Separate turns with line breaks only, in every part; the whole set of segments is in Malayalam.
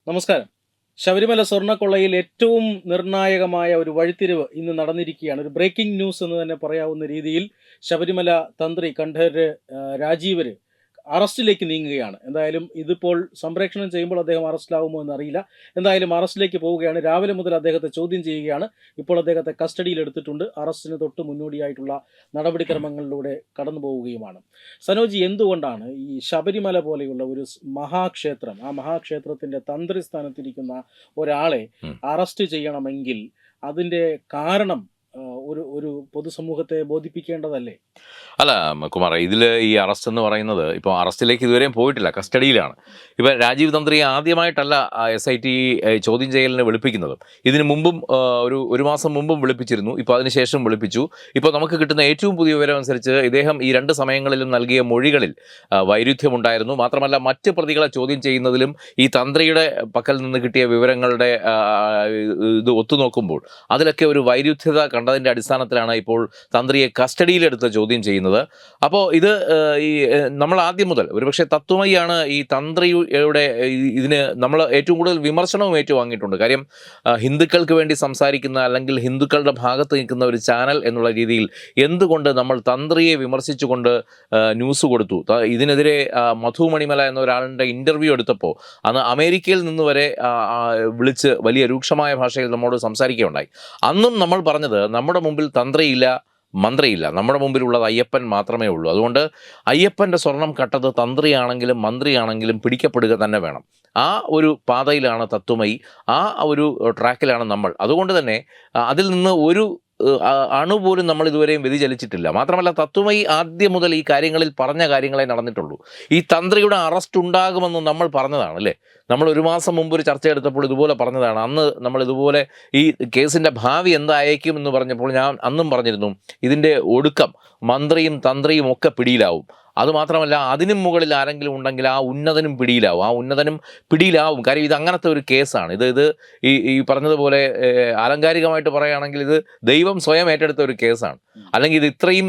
നമസ്കാരം. ശബരിമല സ്വർണ്ണക്കൊള്ളയിൽ ഏറ്റവും നിർണായകമായ ഒരു വഴിത്തിരിവ് ഇന്ന് നടന്നിരിക്കുകയാണ്. ഒരു ബ്രേക്കിംഗ് ന്യൂസ് എന്ന് തന്നെ പറയാവുന്ന രീതിയിൽ ശബരിമല തന്ത്രി കണ്ഠരര് രാജീവര് അറസ്റ്റിലേക്ക് നീങ്ങുകയാണ്. എന്തായാലും ഇതിപ്പോൾ സംപ്രേക്ഷണം ചെയ്യുമ്പോൾ അദ്ദേഹം അറസ്റ്റിലാവുമോ എന്നറിയില്ല. എന്തായാലും അറസ്റ്റിലേക്ക് പോവുകയാണ്. രാവിലെ മുതൽ അദ്ദേഹത്തെ ചോദ്യം ചെയ്യുകയാണ്. ഇപ്പോൾ അദ്ദേഹത്തെ കസ്റ്റഡിയിൽ എടുത്തിട്ടുണ്ട്. അറസ്റ്റിന് തൊട്ട് മുന്നോടിയായിട്ടുള്ള നടപടിക്രമങ്ങളിലൂടെ കടന്നു പോവുകയുമാണ്. സനോജി, എന്തുകൊണ്ടാണ് ഈ ശബരിമല പോലെയുള്ള ഒരു മഹാക്ഷേത്രം, ആ മഹാക്ഷേത്രത്തിന്റെ തന്ത്രി സ്ഥാനത്തിരിക്കുന്ന ഒരാളെ അറസ്റ്റ് ചെയ്യണമെങ്കിൽ അതിന്റെ കാരണം ഒരു ഒരു പൊതുസമൂഹത്തെ ബോധിപ്പിക്കേണ്ടതല്ലേ?
അല്ല കുമാർ, ഇതിൽ ഈ അറസ്റ്റ് എന്ന് പറയുന്നത് ഇപ്പോൾ അറസ്റ്റിലേക്ക് ഇതുവരെയും പോയിട്ടില്ല, കസ്റ്റഡിയിലാണ്. ഇപ്പം രാജീവ് തന്ത്രിയെ ആദ്യമായിട്ടല്ല SIT ചോദ്യം ചെയ്യലിനെ വിളിപ്പിക്കുന്നത്. ഇതിനു മുമ്പും ഒരു മാസം മുമ്പും വിളിപ്പിച്ചിരുന്നു. ഇപ്പോൾ അതിനുശേഷം വിളിപ്പിച്ചു. ഇപ്പോൾ നമുക്ക് കിട്ടുന്ന ഏറ്റവും പുതിയ വിവരം അനുസരിച്ച് ഇദ്ദേഹം ഈ രണ്ട് സമയങ്ങളിലും നൽകിയ മൊഴികളിൽ വൈരുദ്ധ്യമുണ്ടായിരുന്നു. മാത്രമല്ല, മറ്റ് പ്രതികളെ ചോദ്യം ചെയ്യുന്നതിലും ഈ തന്ത്രിയുടെ പക്കൽ നിന്ന് കിട്ടിയ വിവരങ്ങളുടെ ഇത് ഒത്തുനോക്കുമ്പോൾ അതിലൊക്കെ ഒരു വൈരുദ്ധ്യത കണ്ടതിൻ്റെ അടിസ്ഥാനത്തിലാണ് ഇപ്പോൾ തന്ത്രിയെ കസ്റ്റഡിയിലെടുത്ത് ചോദ്യം ചെയ്യുന്നത്. അപ്പോൾ ഇത് ഈ നമ്മൾ ആദ്യം മുതൽ ഒരുപക്ഷെ തത്വമയാണ് ഈ തന്ത്രിയുടെ ഇതിന് നമ്മൾ ഏറ്റവും കൂടുതൽ വിമർശനവും ഏറ്റുവാങ്ങിയിട്ടുണ്ട്. കാര്യം ഹിന്ദുക്കൾക്ക് വേണ്ടി സംസാരിക്കുന്ന അല്ലെങ്കിൽ ഹിന്ദുക്കളുടെ ഭാഗത്ത് നിൽക്കുന്ന ഒരു ചാനൽ എന്നുള്ള രീതിയിൽ എന്തുകൊണ്ട് നമ്മൾ തന്ത്രിയെ വിമർശിച്ചുകൊണ്ട് ന്യൂസ് കൊടുത്തു? ഇതിനെതിരെ മധു മണിമല എന്ന ഒരാളുടെ ഇൻ്റർവ്യൂ എടുത്തപ്പോൾ അന്ന് അമേരിക്കയിൽ നിന്ന് വരെ വിളിച്ച് വലിയ രൂക്ഷമായ ഭാഷയിൽ നമ്മോട് സംസാരിക്കുകയുണ്ടായി. അന്നും നമ്മൾ പറഞ്ഞത് നമ്മുടെ മുമ്പിൽ തന്ത്രിയില്ല, മന്ത്രിയില്ല, നമ്മുടെ മുമ്പിലുള്ളത് അയ്യപ്പൻ മാത്രമേ ഉള്ളൂ. അതുകൊണ്ട് അയ്യപ്പൻ്റെ സ്വർണം കട്ടത് തന്ത്രിയാണെങ്കിലും മന്ത്രിയാണെങ്കിലും പിടിക്കപ്പെടുക തന്നെ വേണം. ആ ഒരു പാതയിലാണ് തത്വമയി, ആ ഒരു ട്രാക്കിലാണ് നമ്മൾ. അതുകൊണ്ട് തന്നെ അതിൽ നിന്ന് ഒരു അണുപോലും നമ്മൾ ഇതുവരെയും വ്യതിചലിച്ചിട്ടില്ല. മാത്രമല്ല, തത്വമയി ആദ്യം മുതൽ ഈ കാര്യങ്ങളിൽ പറഞ്ഞ കാര്യങ്ങളെ നടന്നിട്ടുള്ളൂ. ഈ തന്ത്രിയുടെ അറസ്റ്റ് ഉണ്ടാകുമെന്ന് നമ്മൾ പറഞ്ഞതാണ്, അല്ലേ? നമ്മൾ ഒരു മാസം മുമ്പ് ഒരു ചർച്ച എടുത്തപ്പോൾ ഇതുപോലെ പറഞ്ഞതാണ്. അന്ന് നമ്മൾ ഇതുപോലെ ഈ കേസിൻ്റെ ഭാവി എന്തായേക്കും എന്ന് പറഞ്ഞപ്പോൾ ഞാൻ അന്നും പറഞ്ഞിരുന്നു, ഇതിൻ്റെ ഒടുക്കം മന്ത്രിയും തന്ത്രിയും ഒക്കെ പിടിയിലാവും. അതുമാത്രമല്ല, അതിനും മുകളിൽ ആരെങ്കിലും ഉണ്ടെങ്കിൽ ആ ഉന്നതനും പിടിയിലാവും. കാര്യം ഇത് അങ്ങനത്തെ ഒരു കേസാണ്. ഇത് ഈ പറഞ്ഞതുപോലെ ആലങ്കാരികമായിട്ട് പറയുകയാണെങ്കിൽ ഇത് ദൈവം സ്വയം ഏറ്റെടുത്ത ഒരു കേസാണ്. അല്ലെങ്കിൽ ഇത് ഇത്രയും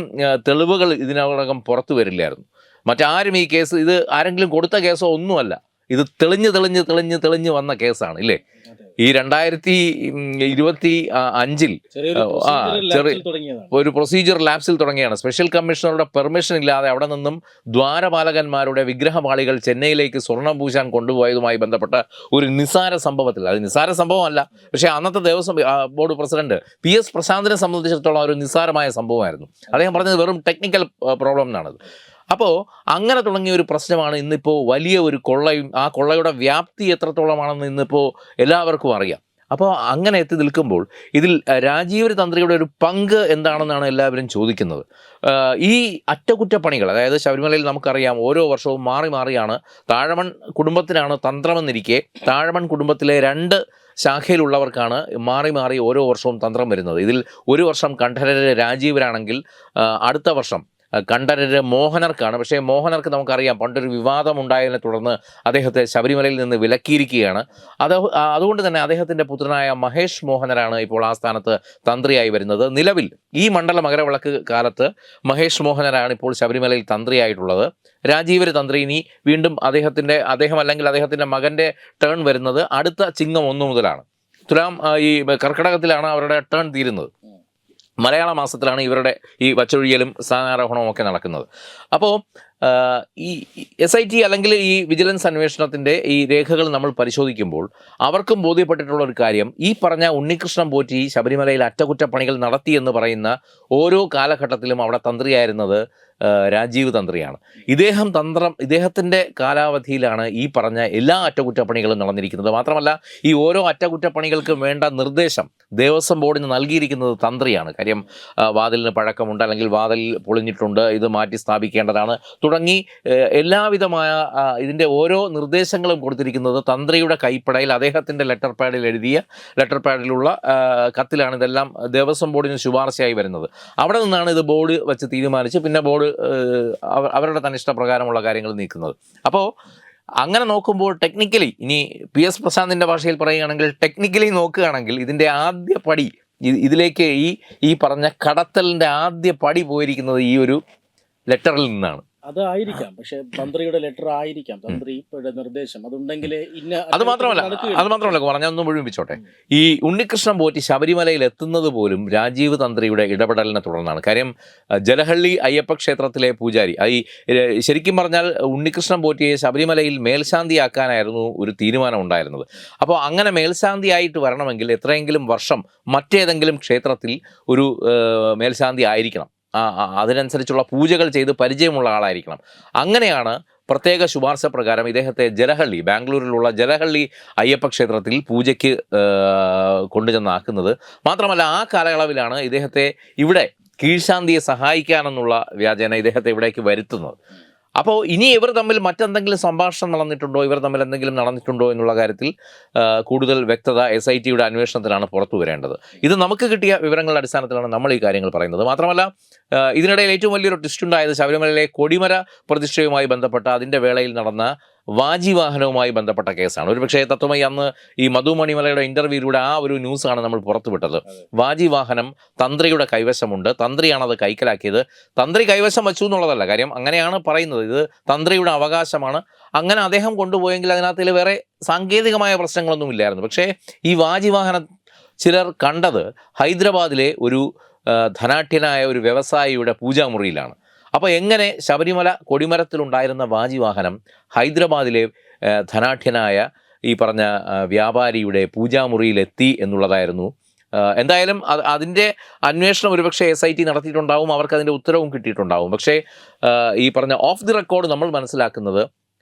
തെളിവുകൾ ഇതിനകം പുറത്തു വരില്ലായിരുന്നു. മറ്റാരും ഈ കേസ്, ഇത് ആരെങ്കിലും കൊടുത്ത കേസോ ഒന്നുമല്ല. ഇത് തെളിഞ്ഞ് വന്ന കേസാണ്, ഇല്ലേ? ഈ 2025 ഒരു പ്രൊസീജിയർ ലാപ്സിൽ തുടങ്ങിയാണ്. സ്പെഷ്യൽ കമ്മീഷണറുടെ പെർമിഷൻ ഇല്ലാതെ അവിടെ നിന്നും ദ്വാരപാലകന്മാരുടെ വിഗ്രഹപാളികൾ ചെന്നൈയിലേക്ക് സ്വർണം പൂശാൻ കൊണ്ടുപോയതുമായി ബന്ധപ്പെട്ട ഒരു നിസ്സാര സംഭവത്തിൽ, അത് നിസ്സാര സംഭവമല്ല, പക്ഷേ അന്നത്തെ ദേവസ്വം ബോർഡ് പ്രസിഡന്റ് PS പ്രശാന്തിനെ സംബന്ധിച്ചിടത്തോളം ഒരു നിസ്സാരമായ സംഭവമായിരുന്നു. അദ്ദേഹം പറഞ്ഞത് വെറും ടെക്നിക്കൽ പ്രോബ്ലം എന്നാണത്. അപ്പോൾ അങ്ങനെ തുടങ്ങിയ ഒരു പ്രശ്നമാണ് ഇന്നിപ്പോൾ വലിയ ഒരു കൊള്ളയും ആ കൊള്ളയുടെ വ്യാപ്തി എത്രത്തോളമാണെന്ന് ഇന്നിപ്പോൾ എല്ലാവർക്കും അറിയാം. അപ്പോൾ അങ്ങനെ എത്തി നിൽക്കുമ്പോൾ ഇതിൽ രാജീവ് തന്ത്രിയുടെ ഒരു പങ്ക് എന്താണെന്നാണ് എല്ലാവരും ചോദിക്കുന്നത്. ഈ അറ്റകുറ്റപ്പണികൾ, അതായത് ശബരിമലയിൽ നമുക്കറിയാം ഓരോ വർഷവും മാറിയാണ്. താഴമൺ കുടുംബത്തിനാണ് തന്ത്രമെന്നിരിക്കെ താഴമൺ കുടുംബത്തിലെ 2 ശാഖയിലുള്ളവർക്കാണ് മാറി ഓരോ വർഷവും തന്ത്രം വരുന്നത്. ഇതിൽ ഒരു വർഷം കണ്ഠരര് രാജീവരാണെങ്കിൽ അടുത്ത വർഷം കണ്ഠരര് മോഹനർക്കാണ്. പക്ഷേ മോഹനർക്ക് നമുക്കറിയാം പണ്ടൊരു വിവാദം ഉണ്ടായതിനെ തുടർന്ന് അദ്ദേഹത്തെ ശബരിമലയിൽ നിന്ന് വിലക്കിയിരിക്കുകയാണ്. അതുകൊണ്ട് തന്നെ അദ്ദേഹത്തിൻ്റെ പുത്രനായ മഹേഷ് മോഹനരാണ് ഇപ്പോൾ ആ സ്ഥാനത്ത് തന്ത്രിയായി വരുന്നത്. നിലവിൽ ഈ മണ്ഡല മകരവിളക്ക് കാലത്ത് മഹേഷ് മോഹനരാണ് ഇപ്പോൾ ശബരിമലയിൽ തന്ത്രിയായിട്ടുള്ളത്. രാജീവര് തന്ത്രി ഇനി വീണ്ടും അദ്ദേഹം അല്ലെങ്കിൽ അദ്ദേഹത്തിൻ്റെ മകൻ്റെ ടേൺ വരുന്നത് അടുത്ത ചിങ്ങം 1 മുതലാണ്. തുലാം ഈ കർക്കിടകത്തിലാണ് അവരുടെ ടേൺ തീരുന്നത്. മലയാള മാസത്തിലാണ് ഇവരുടെ ഈ വച്ചൊഴിയലും സ്ഥാനാരോഹണവും ഒക്കെ നടക്കുന്നത്. അപ്പോൾ ഈ SIT അല്ലെങ്കിൽ ഈ വിജിലൻസ് അന്വേഷണത്തിൻ്റെ ഈ രേഖകൾ നമ്മൾ പരിശോധിക്കുമ്പോൾ അവർക്കും ബോധ്യപ്പെട്ടിട്ടുള്ള ഒരു കാര്യം, ഈ പറഞ്ഞ ഉണ്ണികൃഷ്ണൻ പോറ്റി ശബരിമലയിൽ അറ്റകുറ്റപ്പണികൾ നടത്തി എന്ന് പറയുന്ന ഓരോ കാലഘട്ടത്തിലും അവിടെ തന്ത്രിയായിരുന്നത് രാജീവ് തന്ത്രിയാണ്. ഇദ്ദേഹത്തിൻ്റെ കാലാവധിയിലാണ് ഈ പറഞ്ഞ എല്ലാ അറ്റകുറ്റപ്പണികളും നടന്നിരിക്കുന്നത്. മാത്രമല്ല, ഈ ഓരോ അറ്റകുറ്റപ്പണികൾക്കും വേണ്ട നിർദ്ദേശം ദേവസ്വം ബോർഡിന് നൽകിയിരിക്കുന്നത് തന്ത്രിയാണ്. കാര്യം വാതിലിന് പഴക്കമുണ്ട്, അല്ലെങ്കിൽ വാതിൽ പൊളിഞ്ഞിട്ടുണ്ട്, ഇത് മാറ്റി സ്ഥാപിക്കേണ്ടതാണ് തുടങ്ങി എല്ലാവിധമായ ഇതിൻ്റെ ഓരോ നിർദ്ദേശങ്ങളും കൊടുത്തിരിക്കുന്നത് തന്ത്രിയുടെ കൈപ്പടയിൽ അദ്ദേഹത്തിൻ്റെ ലെറ്റർ പാഡിലുള്ള കത്തിലാണ് ഇതെല്ലാം ദേവസ്വം ബോർഡിന് ശുപാർശയായി വരുന്നത്. അവിടെ നിന്നാണ് ഇത് ബോർഡ് വെച്ച് തീരുമാനിച്ച് പിന്നെ ബോർഡ് അവരുടെ തന്നെ ഇഷ്ടപ്രകാരമുള്ള കാര്യങ്ങൾ നീക്കുന്നത്. അപ്പോൾ അങ്ങനെ നോക്കുമ്പോൾ ടെക്നിക്കലി, ഇനി PS പ്രശാന്തിൻ്റെ ഭാഷയിൽ പറയുകയാണെങ്കിൽ ടെക്നിക്കലി നോക്കുകയാണെങ്കിൽ ഇതിൻ്റെ ആദ്യ പടി, ഇതിലേക്ക് ഈ പറഞ്ഞ കടത്തലിൻ്റെ ആദ്യ പടി പോയിരിക്കുന്നത് ഈ ഒരു ലെറ്ററിൽ നിന്നാണ്.
അതായിരിക്കാം, പക്ഷെ തന്ത്രിയുടെ ലെറ്റർ ആയിരിക്കാം, തന്ത്രിയുടെ നിർദ്ദേശം അതുണ്ടെങ്കിൽ ഇന്ന
അത് മാത്രമല്ല
നടക്കുകയുള്ളൂ.
കുമാർ, ഞാൻ ഒന്ന് മുഴുമിപ്പിച്ചോട്ടെ. ഈ ഉണ്ണികൃഷ്ണൻ പോറ്റി ശബരിമലയിൽ എത്തുന്നത് പോലും രാജീവ് തന്ത്രിയുടെ ഇടപെടലിനെ തുടർന്നാണ്. കാര്യം ജലഹള്ളി അയ്യപ്പ ക്ഷേത്രത്തിലെ പൂജാരി ശരിക്കും പറഞ്ഞാൽ ഉണ്ണികൃഷ്ണൻ പോറ്റിയെ ശബരിമലയിൽ മേൽശാന്തിയാക്കാനായിരുന്നു ഒരു തീരുമാനം ഉണ്ടായിരുന്നത്. അപ്പോൾ അങ്ങനെ മേൽശാന്തിയായിട്ട് വരണമെങ്കിൽ എത്രയെങ്കിലും വർഷം മറ്റേതെങ്കിലും ക്ഷേത്രത്തിൽ ഒരു മേൽശാന്തി ആയിരിക്കണം. അതിനനുസരിച്ചുള്ള പൂജകൾ ചെയ്ത് പരിചയമുള്ള ആളായിരിക്കണം. അങ്ങനെയാണ് പ്രത്യേക ശുപാർശ പ്രകാരം ഇദ്ദേഹത്തെ ബാംഗ്ലൂരിലുള്ള ജലഹള്ളി അയ്യപ്പ ക്ഷേത്രത്തിൽ പൂജയ്ക്ക് കൊണ്ടുചെന്നാക്കുന്നത്. മാത്രമല്ല ആ കാലയളവിലാണ് ഇദ്ദേഹത്തെ ഇവിടെ കീഴ്ശാന്തിയെ സഹായിക്കാനെന്നുള്ള വ്യാജേന ഇദ്ദേഹത്തെ ഇവിടേക്ക് വരുത്തുന്നത്. അപ്പോൾ ഇനി ഇവർ തമ്മിൽ മറ്റെന്തെങ്കിലും സംഭാഷണം നടന്നിട്ടുണ്ടോ, ഇവർ തമ്മിൽ എന്തെങ്കിലും നടന്നിട്ടുണ്ടോ എന്നുള്ള കാര്യത്തിൽ കൂടുതൽ വ്യക്തത SITയുടെ അന്വേഷണത്തിലാണ് പുറത്തു വരേണ്ടത്. ഇത് നമുക്ക് കിട്ടിയ വിവരങ്ങളുടെ അടിസ്ഥാനത്തിലാണ് നമ്മൾ ഈ കാര്യങ്ങൾ പറയുന്നത്. മാത്രമല്ല ഇതിനിടയിൽ ഏറ്റവും വലിയൊരു ട്വിസ്റ്റ് ഉണ്ടായത് ശബരിമലയിലെ കൊടിമര പ്രതിഷ്ഠയുമായി ബന്ധപ്പെട്ട അതിൻ്റെ വേളയിൽ നടന്ന വാജിവാഹനവുമായി ബന്ധപ്പെട്ട കേസാണ്. ഒരുപക്ഷേ തത്വമയി അന്ന് ഈ മധു മണിമലയുടെ ഇന്റർവ്യൂയിലൂടെ ആ ഒരു ന്യൂസാണ് നമ്മൾ പുറത്തുവിട്ടത്. വാജിവാഹനം തന്ത്രിയുടെ കൈവശമുണ്ട്, തന്ത്രിയാണത് കൈക്കലാക്കിയത്. തന്ത്രി കൈവശം വച്ചു എന്നുള്ളതല്ല കാര്യം, അങ്ങനെയാണ് പറയുന്നത്. ഇത് തന്ത്രിയുടെ അവകാശമാണ്. അങ്ങനെ അദ്ദേഹം കൊണ്ടുപോയെങ്കിൽ അതിനകത്തിൽ വേറെ സാങ്കേതികമായ പ്രശ്നങ്ങളൊന്നും ഇല്ലായിരുന്നു. പക്ഷേ ഈ വാജിവാഹനം ചിലർ കണ്ടത് ഹൈദരാബാദിലെ ഒരു ധനാഢ്യനായ ഒരു വ്യവസായിയുടെ പൂജാമുറിയിലാണ്. അപ്പോൾ എങ്ങനെ ശബരിമല കൊടിമരത്തിലുണ്ടായിരുന്ന വാജിവാഹനം ഹൈദരാബാദിലെ ധനാഢ്യനായ ഈ പറഞ്ഞ വ്യാപാരിയുടെ പൂജാമുറിയിലെത്തി എന്നുള്ളതായിരുന്നു. എന്തായാലും അതിൻ്റെ അന്വേഷണം ഒരുപക്ഷെ SIT നടത്തിയിട്ടുണ്ടാവും, അവർക്ക് അതിൻ്റെ ഉത്തരവും കിട്ടിയിട്ടുണ്ടാവും. പക്ഷേ ഈ പറഞ്ഞ ഓഫ് ദി റെക്കോർഡ് നമ്മൾ മനസ്സിലാക്കുന്നത്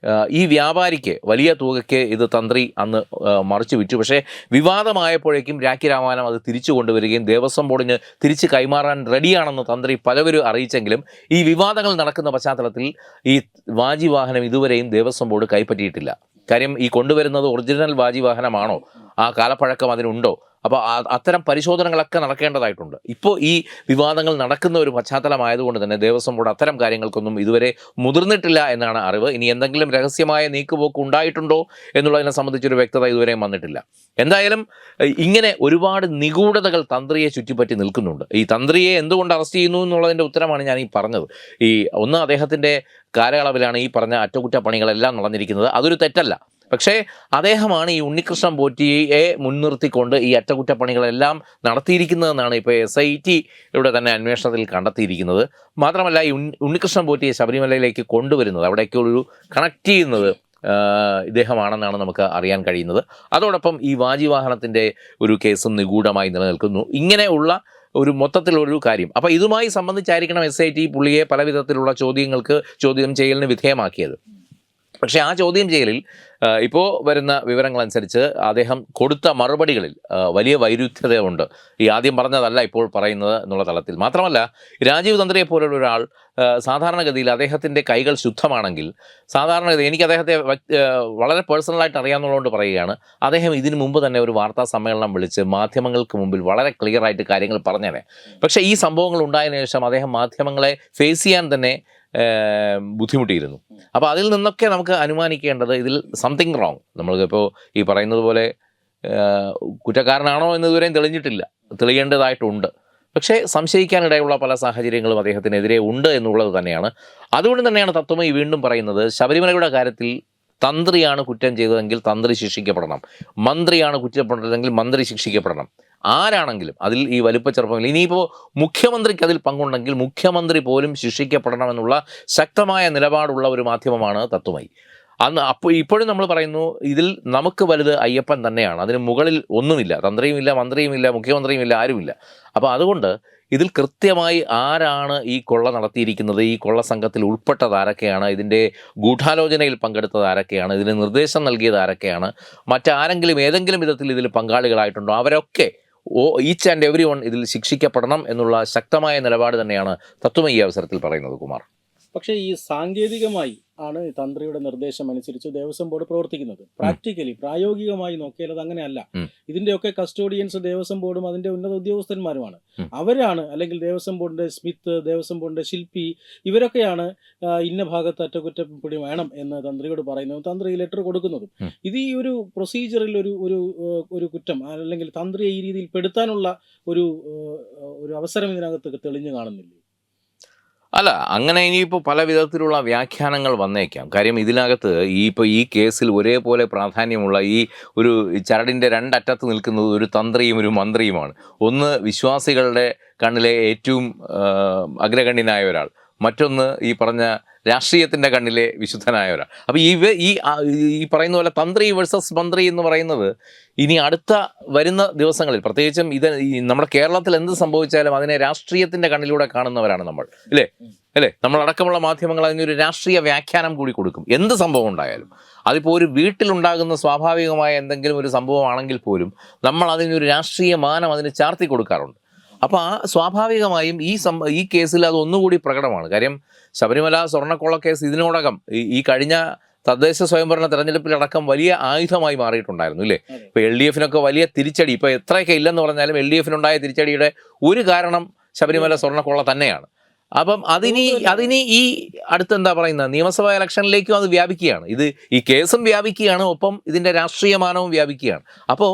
ഈ വ്യാപാരിക്ക് വലിയ തുകയ്ക്ക് ഇത് തന്ത്രി അന്ന് മറിച്ചു വിറ്റു. പക്ഷേ വിവാദമായപ്പോഴേക്കും രാഖി രാമായണം അത് തിരിച്ചു കൊണ്ടുവരികയും ദേവസ്വം ബോർഡിന് തിരിച്ച് കൈമാറാൻ റെഡിയാണെന്ന് തന്ത്രി പലവരും അറിയിച്ചെങ്കിലും ഈ വിവാദങ്ങൾ നടക്കുന്ന പശ്ചാത്തലത്തിൽ ഈ വാജിവാഹനം ഇതുവരെയും ദേവസ്വം ബോർഡ് കൈപ്പറ്റിയിട്ടില്ല. കാര്യം ഈ കൊണ്ടുവരുന്നത് ഒറിജിനൽ വാജിവാഹനമാണോ, ആ കാലപ്പഴക്കം അതിനുണ്ടോ? അപ്പോൾ അത്തരം പരിശോധനകളൊക്കെ നടക്കേണ്ടതായിട്ടുണ്ട്. ഇപ്പോൾ ഈ വിവാദങ്ങൾ നടക്കുന്ന ഒരു പശ്ചാത്തലമായതുകൊണ്ട് തന്നെ ദേവസ്വം ബോർഡ് അത്തരം കാര്യങ്ങൾക്കൊന്നും ഇതുവരെ മുതിർന്നിട്ടില്ല എന്നാണ് അറിവ്. ഇനി എന്തെങ്കിലും രഹസ്യമായ നീക്കുപോക്ക് ഉണ്ടായിട്ടുണ്ടോ എന്നുള്ളതിനെ സംബന്ധിച്ചൊരു വ്യക്തത ഇതുവരെയും വന്നിട്ടില്ല. എന്തായാലും ഇങ്ങനെ ഒരുപാട് നിഗൂഢതകൾ തന്ത്രിയെ ചുറ്റിപ്പറ്റി നിൽക്കുന്നുണ്ട്. ഈ തന്ത്രിയെ എന്തുകൊണ്ട് അറസ്റ്റ് ചെയ്യുന്നു എന്നുള്ളതിൻ്റെ ഉത്തരമാണ് ഞാൻ ഈ പറഞ്ഞത്. ഒന്ന് അദ്ദേഹത്തിൻ്റെ കാലയളവിലാണ് ഈ പറഞ്ഞ അറ്റകുറ്റപ്പണികളെല്ലാം നടന്നിരിക്കുന്നത്. അതൊരു തെറ്റല്ല. പക്ഷേ അദ്ദേഹമാണ് ഈ ഉണ്ണികൃഷ്ണൻ പോറ്റിയെ മുൻനിർത്തിക്കൊണ്ട് ഈ അറ്റകുറ്റപ്പണികളെല്ലാം നടത്തിയിരിക്കുന്നതെന്നാണ് ഇപ്പോൾ SITയുടെ തന്നെ അന്വേഷണത്തിൽ കണ്ടെത്തിയിരിക്കുന്നത്. മാത്രമല്ല ഈ ഉണ്ണികൃഷ്ണൻ പോറ്റിയെ ശബരിമലയിലേക്ക് കൊണ്ടുവരുന്നത്, അവിടേക്കൊരു കണക്ട് ചെയ്യുന്നത് ഇദ്ദേഹമാണെന്നാണ് നമുക്ക് അറിയാൻ കഴിയുന്നത്. അതോടൊപ്പം ഈ വാജിവാഹനത്തിൻ്റെ ഒരു കേസും നിഗൂഢമായി നിലനിൽക്കുന്നു. ഇങ്ങനെയുള്ള ഒരു മൊത്തത്തിലൊരു കാര്യം. അപ്പോൾ ഇതുമായി സംബന്ധിച്ചായിരിക്കണം SIT പുള്ളിയെ പല വിധത്തിലുള്ള ചോദ്യം ചെയ്യലിന് വിധേയമാക്കിയത്. പക്ഷേ ആ ചോദ്യം ചെയ്യലിൽ ഇപ്പോൾ വരുന്ന വിവരങ്ങളനുസരിച്ച് അദ്ദേഹം കൊടുത്ത മറുപടികളിൽ വലിയ വൈരുദ്ധ്യതയുണ്ട്. ഈ ആദ്യം പറഞ്ഞതല്ല ഇപ്പോൾ പറയുന്നത് എന്നുള്ള തലത്തിൽ. മാത്രമല്ല രാജീവ് തന്ത്രിയെ പോലുള്ള ഒരാൾ സാധാരണഗതിയിൽ അദ്ദേഹത്തിൻ്റെ കൈകൾ ശുദ്ധമാണെങ്കിൽ സാധാരണഗതി എനിക്ക് അദ്ദേഹത്തെ വളരെ പേഴ്സണലായിട്ട് അറിയാവുന്നതുകൊണ്ട് പറയുകയാണ്, അദ്ദേഹം ഇതിനു മുമ്പ് തന്നെ ഒരു വാർത്താ സമ്മേളനം വിളിച്ച് മാധ്യമങ്ങൾക്ക് മുമ്പിൽ വളരെ ക്ലിയറായിട്ട് കാര്യങ്ങൾ പറഞ്ഞേനെ. പക്ഷേ ഈ സംഭവങ്ങൾ ഉണ്ടായതിനു ശേഷം അദ്ദേഹം മാധ്യമങ്ങളെ ഫേസ് ചെയ്യാൻ തന്നെ ബുദ്ധിമുട്ടിയിരുന്നു. അപ്പോൾ അതിൽ നിന്നൊക്കെ നമുക്ക് അനുമാനിക്കേണ്ടത് ഇതിൽ സംതിങ് റോങ്. നമ്മൾക്കിപ്പോൾ ഈ പറയുന്നത് പോലെ കുറ്റക്കാരനാണോ എന്നിതുവരെയും തെളിയേണ്ടതായിട്ടുണ്ട്. പക്ഷേ സംശയിക്കാനിടയുള്ള പല സാഹചര്യങ്ങളും അദ്ദേഹത്തിനെതിരെ ഉണ്ട് എന്നുള്ളത് തന്നെയാണ്. അതുകൊണ്ട് തന്നെയാണ് തത്വമയി വീണ്ടും പറയുന്നത്, ശബരിമലയുടെ കാര്യത്തിൽ തന്ത്രിയാണ് കുറ്റം ചെയ്തതെങ്കിൽ തന്ത്രി ശിക്ഷിക്കപ്പെടണം, മന്ത്രിയാണ് കുറ്റപ്പെട്ടതെങ്കിൽ മന്ത്രി ശിക്ഷിക്കപ്പെടണം. ആരാണെങ്കിലും അതിൽ ഈ വലുപ്പച്ചെറുപ്പങ്ങൾ, ഇനിയിപ്പോൾ മുഖ്യമന്ത്രിക്ക് അതിൽ പങ്കുണ്ടെങ്കിൽ മുഖ്യമന്ത്രി പോലും ശിക്ഷിക്കപ്പെടണമെന്നുള്ള ശക്തമായ നിലപാടുള്ള ഒരു മാധ്യമമാണ് തത്വമയി. ഇപ്പോഴും നമ്മൾ പറയുന്നു ഇതിൽ നമുക്ക് വലുത് അയ്യപ്പൻ തന്നെയാണ്, അതിന് മുകളിൽ ഒന്നുമില്ല, തന്ത്രിയുമില്ല, മന്ത്രിയുമില്ല, മുഖ്യമന്ത്രിയുമില്ല, ആരുമില്ല. അപ്പോൾ അതുകൊണ്ട് ഇതിൽ കൃത്യമായി ആരാണ് ഈ കൊള്ള നടത്തിയിരിക്കുന്നത്, ഈ കൊള്ള സംഘത്തിൽ ഉൾപ്പെട്ടത് ആരൊക്കെയാണ്, ഇതിൻ്റെ ഗൂഢാലോചനയിൽ പങ്കെടുത്തത് ആരൊക്കെയാണ്, ഇതിന് നിർദ്ദേശം നൽകിയത് ആരൊക്കെയാണ്, മറ്റാരെങ്കിലും ഏതെങ്കിലും വിധത്തിൽ ഇതിൽ പങ്കാളികളായിട്ടുണ്ടോ, അവരൊക്കെ ഈച്ച് ആൻഡ് എവരി വൺ ഇതിൽ ശിക്ഷിക്കപ്പെടണം എന്നുള്ള ശക്തമായ നിലപാട് തന്നെയാണ് തത്വമയി ഈ അവസരത്തിൽ പറയുന്നത്. കുമാർ,
പക്ഷേ ഈ സാങ്കേതികമായി ആണ് തന്ത്രിയുടെ നിർദ്ദേശം അനുസരിച്ച് ദേവസ്വം ബോർഡ് പ്രവർത്തിക്കുന്നത്. പ്രായോഗികമായി നോക്കിയാൽ അത് അങ്ങനെയല്ല. ഇതിന്റെയൊക്കെ കസ്റ്റോഡിയൻസ് ദേവസ്വം ബോർഡും അതിന്റെ ഉന്നത ഉദ്യോഗസ്ഥന്മാരുമാണ്. അവരാണ്, അല്ലെങ്കിൽ ദേവസ്വം ബോർഡിന്റെ സ്മിത്ത്, ദേവസ്വം ബോർഡിന്റെ ശില്പി, ഇവരൊക്കെയാണ് ഇന്ന ഭാഗത്ത് അറ്റകുറ്റപ്പണി വേണം എന്ന് തന്ത്രിയോട് പറയുന്നതും തന്ത്രി ലെറ്റർ കൊടുക്കുന്നതും. ഇത് ഈ ഒരു പ്രൊസീജിയറിൽ ഒരു കുറ്റം, അല്ലെങ്കിൽ തന്ത്രിയെ ഈ രീതിയിൽ പെടുത്താനുള്ള ഒരു അവസരം ഇതിനകത്ത് തെളിഞ്ഞു കാണുന്നില്ല.
അല്ല, അങ്ങനെ ഇനിയിപ്പോൾ പല വിധത്തിലുള്ള വ്യാഖ്യാനങ്ങൾ വന്നേക്കാം. കാര്യം ഇതിനകത്ത് ഈ കേസിൽ ഒരേപോലെ പ്രാധാന്യമുള്ള ഒരു ചരടിൻ്റെ രണ്ടറ്റത്ത് നിൽക്കുന്നത് ഒരു തന്ത്രിയും ഒരു മന്ത്രിയുമാണ്. ഒന്ന് വിശ്വാസികളുടെ കണ്ണിലെ ഏറ്റവും അഗ്രഗണ്യനായ ഒരാൾ, മറ്റൊന്ന് ഈ പറഞ്ഞ രാഷ്ട്രീയത്തിൻ്റെ കണ്ണിലെ വിശുദ്ധനായ ഒരാൾ. അപ്പോൾ ഈ പറയുന്ന പോലെ തന്ത്രി വേഴ്സസ് മന്ത്രി എന്ന് പറയുന്നത് ഇനി അടുത്ത വരുന്ന ദിവസങ്ങളിൽ, പ്രത്യേകിച്ചും നമ്മുടെ കേരളത്തിൽ എന്ത് സംഭവിച്ചാലും അതിനെ രാഷ്ട്രീയത്തിൻ്റെ കണ്ണിലൂടെ കാണുന്നവരാണ് നമ്മൾ, അല്ലേ? നമ്മളടക്കമുള്ള മാധ്യമങ്ങൾ അതിനൊരു രാഷ്ട്രീയ വ്യാഖ്യാനം കൂടി കൊടുക്കും. എന്ത് സംഭവം ഉണ്ടായാലും, അതിപ്പോൾ ഒരു വീട്ടിലുണ്ടാകുന്ന സ്വാഭാവികമായ എന്തെങ്കിലും ഒരു സംഭവമാണെങ്കിൽ പോലും നമ്മൾ അതിനൊരു രാഷ്ട്രീയ മാനം അതിന് ചാർത്തി കൊടുക്കാറുണ്ട്. അപ്പോൾ സ്വാഭാവികമായും ഈ കേസിൽ അത് ഒന്നുകൂടി പ്രകടമാണ്. കാര്യം ശബരിമല സ്വർണ്ണക്കൊള്ള കേസ് ഇതിനോടകം ഈ കഴിഞ്ഞ തദ്ദേശ സ്വയംഭരണ തെരഞ്ഞെടുപ്പിലടക്കം വലിയ ആയുധമായി മാറിയിട്ടുണ്ടായിരുന്നു, ഇല്ലേ? ഇപ്പോൾ LDF-നൊക്കെ വലിയ തിരിച്ചടി, ഇപ്പോൾ എത്രയൊക്കെ ഇല്ലെന്ന് പറഞ്ഞാലും LDF-നുണ്ടായ തിരിച്ചടിയുടെ ഒരു കാരണം ശബരിമല സ്വർണ്ണക്കൊള്ള തന്നെയാണ്. അപ്പം അതിനി ഈ അടുത്തെന്താ പറയുന്നത് നിയമസഭാ ഇലക്ഷനിലേക്കും അത് വ്യാപിക്കുകയാണ്. ഈ കേസും വ്യാപിക്കുകയാണ്, ഒപ്പം ഇതിൻ്റെ രാഷ്ട്രീയമാനവും വ്യാപിക്കുകയാണ്. അപ്പോൾ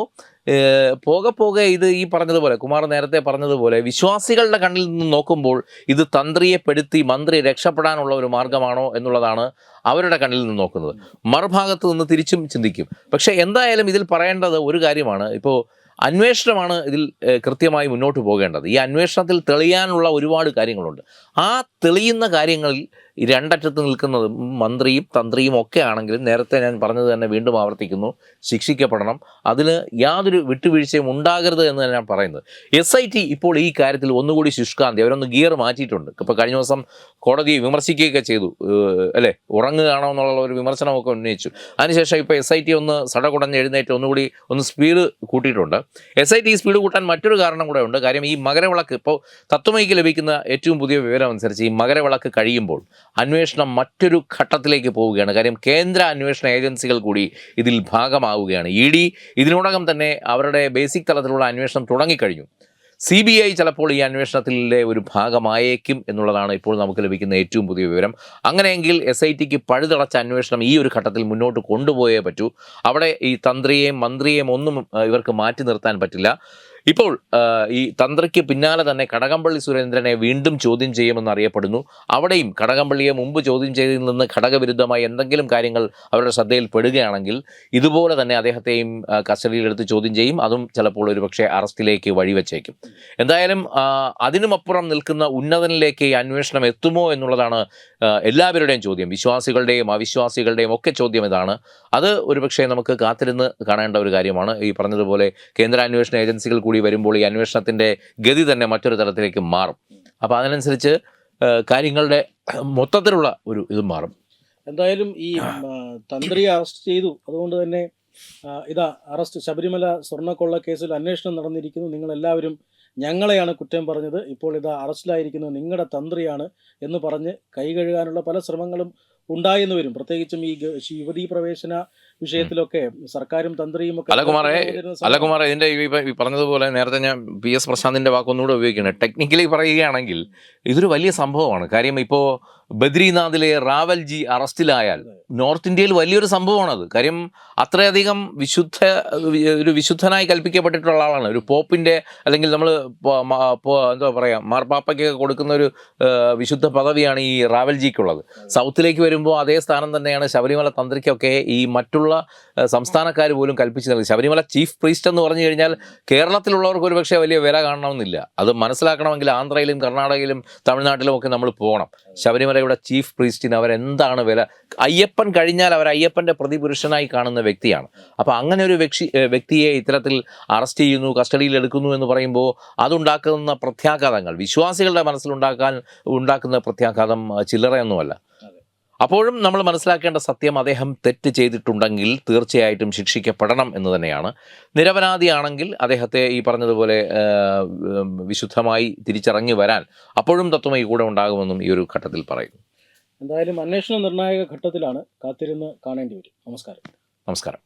പോകെ ഇത് ഈ പറഞ്ഞതുപോലെ, കുമാർ നേരത്തെ പറഞ്ഞതുപോലെ, വിശ്വാസികളുടെ കണ്ണിൽ നിന്ന് നോക്കുമ്പോൾ ഇത് തന്ത്രിയെ പെടുത്തി മന്ത്രി രക്ഷപ്പെടാനുള്ള ഒരു മാർഗമാണോ എന്നുള്ളതാണ് അവരുടെ കണ്ണിൽ നിന്ന് നോക്കുന്നത്. മറുഭാഗത്ത് നിന്ന് തിരിച്ചും ചിന്തിക്കും. പക്ഷേ എന്തായാലും ഇതിൽ പറയേണ്ടത് ഒരു കാര്യമാണ്. ഇപ്പോൾ അന്വേഷണമാണ് ഇതിൽ കൃത്യമായി മുന്നോട്ട് പോകേണ്ടത്. ഈ അന്വേഷണത്തിൽ തെളിയാനുള്ള ഒരുപാട് കാര്യങ്ങളുണ്ട്. ആ തെളിയുന്ന കാര്യങ്ങളിൽ ഈ രണ്ടറ്റത്ത് നിൽക്കുന്നത് മന്ത്രിയും തന്ത്രിയും ഒക്കെ ആണെങ്കിലും നേരത്തെ ഞാൻ പറഞ്ഞത് തന്നെ വീണ്ടും ആവർത്തിക്കുന്നു, ശിക്ഷിക്കപ്പെടണം. അതിന് യാതൊരു വിട്ടുവീഴ്ചയും ഉണ്ടാകരുത് എന്ന് ഞാൻ പറയുന്നത്. SIT ഇപ്പോൾ ഈ കാര്യത്തിൽ ഒന്നുകൂടി ശുഷ്കാന്തി, അവരൊന്ന് ഗിയർ മാറ്റിയിട്ടുണ്ട്. ഇപ്പോൾ കഴിഞ്ഞ ദിവസം കോടതിയെ വിമർശിക്കുകയൊക്കെ ചെയ്തു, അല്ലേ? ഉറങ്ങുകയാണോ എന്നുള്ള ഒരു വിമർശനമൊക്കെ ഉന്നയിച്ചു. അതിനുശേഷം ഇപ്പോൾ SIT ഒന്ന് സടകുടഞ്ഞ് എഴുന്നേറ്റ് ഒന്നുകൂടി സ്പീഡ് കൂട്ടിയിട്ടുണ്ട്. SIT സ്പീഡ് കൂട്ടാൻ മറ്റൊരു കാരണം കൂടെ ഉണ്ട്. കാര്യം ഈ മകരവിളക്ക്, ഇപ്പോൾ തത്വമയിക്ക് ലഭിക്കുന്ന ഏറ്റവും പുതിയ വിവരം അനുസരിച്ച് ഈ മകരവിളക്ക് കഴിയുമ്പോൾ അന്വേഷണം മറ്റൊരു ഘട്ടത്തിലേക്ക് പോവുകയാണ്. കാര്യം കേന്ദ്ര അന്വേഷണ ഏജൻസികൾ കൂടി ഇതിൽ ഭാഗമാവുകയാണ്. ED ഇതിനോടകം തന്നെ അവരുടെ ബേസിക് തലത്തിലുള്ള അന്വേഷണം തുടങ്ങിക്കഴിഞ്ഞു. CBI ചിലപ്പോൾ ഈ അന്വേഷണത്തിലെ ഒരു ഭാഗമായേക്കും എന്നുള്ളതാണ് ഇപ്പോൾ നമുക്ക് ലഭിക്കുന്ന ഏറ്റവും പുതിയ വിവരം. അങ്ങനെയെങ്കിൽ SITക്ക് പഴുതടച്ച അന്വേഷണം ഈ ഒരു ഘട്ടത്തിൽ മുന്നോട്ട് കൊണ്ടുപോയേ പറ്റൂ. അവിടെ ഈ തന്ത്രിയെയും മന്ത്രിയെയും ഒന്നും ഇവർക്ക് മാറ്റി നിർത്താൻ പറ്റില്ല. ഇപ്പോൾ ഈ തന്ത്രിക്ക് പിന്നാലെ തന്നെ കടകംപള്ളി സുരേന്ദ്രനെ വീണ്ടും ചോദ്യം ചെയ്യുമെന്ന് അറിയപ്പെടുന്നു. അവിടെയും കടകംപള്ളിയെ മുമ്പ് ചോദ്യം ചെയ്തതിൽ നിന്ന് ഘടകവിരുദ്ധമായി എന്തെങ്കിലും കാര്യങ്ങൾ അവരുടെ ശ്രദ്ധയിൽ പെടുകയാണെങ്കിൽ ഇതുപോലെ തന്നെ അദ്ദേഹത്തെയും കസ്റ്റഡിയിലെടുത്ത് ചോദ്യം ചെയ്യും. അതും ചിലപ്പോൾ ഒരുപക്ഷെ അറസ്റ്റിലേക്ക് വഴിവെച്ചേക്കും. എന്തായാലും അതിനുമപ്പുറം നിൽക്കുന്ന ഉന്നതനിലേക്ക് ഈ അന്വേഷണം എത്തുമോ എന്നുള്ളതാണ് എല്ലാവരുടെയും ചോദ്യം. വിശ്വാസികളുടെയും അവിശ്വാസികളുടെയും ഒക്കെ ചോദ്യം ഇതാണ്. അത് ഒരുപക്ഷെ നമുക്ക് കാത്തിരുന്ന് കാണേണ്ട ഒരു കാര്യമാണ്. ഈ പറഞ്ഞതുപോലെ കേന്ദ്ര അന്വേഷണ ഏജൻസികൾ കൂടി വരുമ്പോൾ ഈ അന്വേഷണത്തിൻ്റെ ഗതി തന്നെ മറ്റൊരു തലത്തിലേക്ക് മാറും. അപ്പോൾ അതിനനുസരിച്ച് കാര്യങ്ങളുടെ മൊത്തത്തിലുള്ള ഒരു ഇത് മാറും.
എന്തായാലും ഈ തന്ത്രിയെ അറസ്റ്റ് ചെയ്തു, അതുകൊണ്ട് തന്നെ അറസ്റ്റ് ശബരിമല സ്വർണ്ണക്കൊള്ള കേസിൽ അന്വേഷണം നടന്നിരിക്കുന്നു. നിങ്ങളെല്ലാവരും ഞങ്ങളെയാണ് കുറ്റം പറഞ്ഞത്, ഇപ്പോൾ അറസ്റ്റിലായിരിക്കുന്നത് നിങ്ങളുടെ തന്ത്രിയാണ് എന്ന് പറഞ്ഞ് കൈ കഴുകാനുള്ള പല ശ്രമങ്ങളും ഉണ്ടായെന്ന് വരും. പ്രത്യേകിച്ചും ഈ യുവതീ പ്രവേശന വിഷയത്തിലൊക്കെ സർക്കാരും തന്ത്രിയും ഒക്കെ.
അലകുമാറെ ഇതിൻ്റെ ഈ പറഞ്ഞതുപോലെ നേരത്തെ ഞാൻ PS പ്രശാന്തിൻ്റെ വാക്കൊന്നുകൂടെ ഉപയോഗിക്കുന്നത്, ടെക്നിക്കലി പറയുകയാണെങ്കിൽ ഇതൊരു വലിയ സംഭവമാണ്. കാര്യം ഇപ്പോൾ ബദ്രിനാഥിലെ റാവൽജി അറസ്റ്റിലായാൽ നോർത്ത് ഇന്ത്യയിൽ വലിയൊരു സംഭവമാണത്. കാര്യം അത്രയധികം ഒരു വിശുദ്ധനായി കൽപ്പിക്കപ്പെട്ടിട്ടുള്ള ആളാണ്. ഒരു പോപ്പിൻ്റെ അല്ലെങ്കിൽ നമ്മൾ എന്താ പറയുക മാർപ്പാപ്പയ്ക്ക് കൊടുക്കുന്ന ഒരു വിശുദ്ധ പദവിയാണ് ഈ റാവൽജിക്കുള്ളത്. സൗത്തിലേക്ക് വരുമ്പോൾ അതേ സ്ഥാനം തന്നെയാണ് ശബരിമല തന്ത്രിക്കൊക്കെ ഈ മറ്റുള്ള സംസ്ഥാനക്കാർ പോലും കൽപ്പിച്ചു നൽകി. ശബരിമല ചീഫ് പ്രീസ്റ്റ് എന്ന് പറഞ്ഞു കഴിഞ്ഞാൽ കേരളത്തിലുള്ളവർക്ക് ഒരുപക്ഷെ വലിയ വില കാണണമെന്നില്ല. അത് മനസ്സിലാക്കണമെങ്കിൽ ആന്ധ്രയിലും കർണാടകയിലും തമിഴ്നാട്ടിലും ഒക്കെ നമ്മൾ പോകണം. ശബരിമലയുടെ ചീഫ് പ്രീസ്റ്റിന് അവരെന്താണ് വില? അയ്യപ്പൻ കഴിഞ്ഞാൽ അവർ അയ്യപ്പൻ്റെ പ്രതിപുരുഷനായി കാണുന്ന വ്യക്തിയാണ്. അപ്പോൾ അങ്ങനെ ഒരു വ്യക്തിയെ ഇത്തരത്തിൽ അറസ്റ്റ് ചെയ്യുന്നു, കസ്റ്റഡിയിൽ എടുക്കുന്നു എന്ന് പറയുമ്പോൾ അതുണ്ടാക്കുന്ന പ്രത്യാഘാതങ്ങൾ വിശ്വാസികളുടെ ഉണ്ടാക്കുന്ന പ്രത്യാഘാതം ചില്ലറയൊന്നുമല്ല. അപ്പോഴും നമ്മൾ മനസ്സിലാക്കേണ്ട സത്യം, അദ്ദേഹം തെറ്റ് ചെയ്തിട്ടുണ്ടെങ്കിൽ തീർച്ചയായിട്ടും ശിക്ഷിക്കപ്പെടണം എന്ന് തന്നെയാണ്. നിരപരാധിയാണെങ്കിൽ അദ്ദേഹത്തെ ഈ പറഞ്ഞതുപോലെ വിശുദ്ധമായി തിരിച്ചിറങ്ങി വരാൻ അപ്പോഴും തത്വമയി കൂടെ ഉണ്ടാകുമെന്നും ഈ ഒരു ഘട്ടത്തിൽ പറയുന്നു.
എന്തായാലും അന്വേഷണം നിർണായക ഘട്ടത്തിലാണ്, കാത്തിരുന്ന് കാണേണ്ടി വരും. നമസ്കാരം.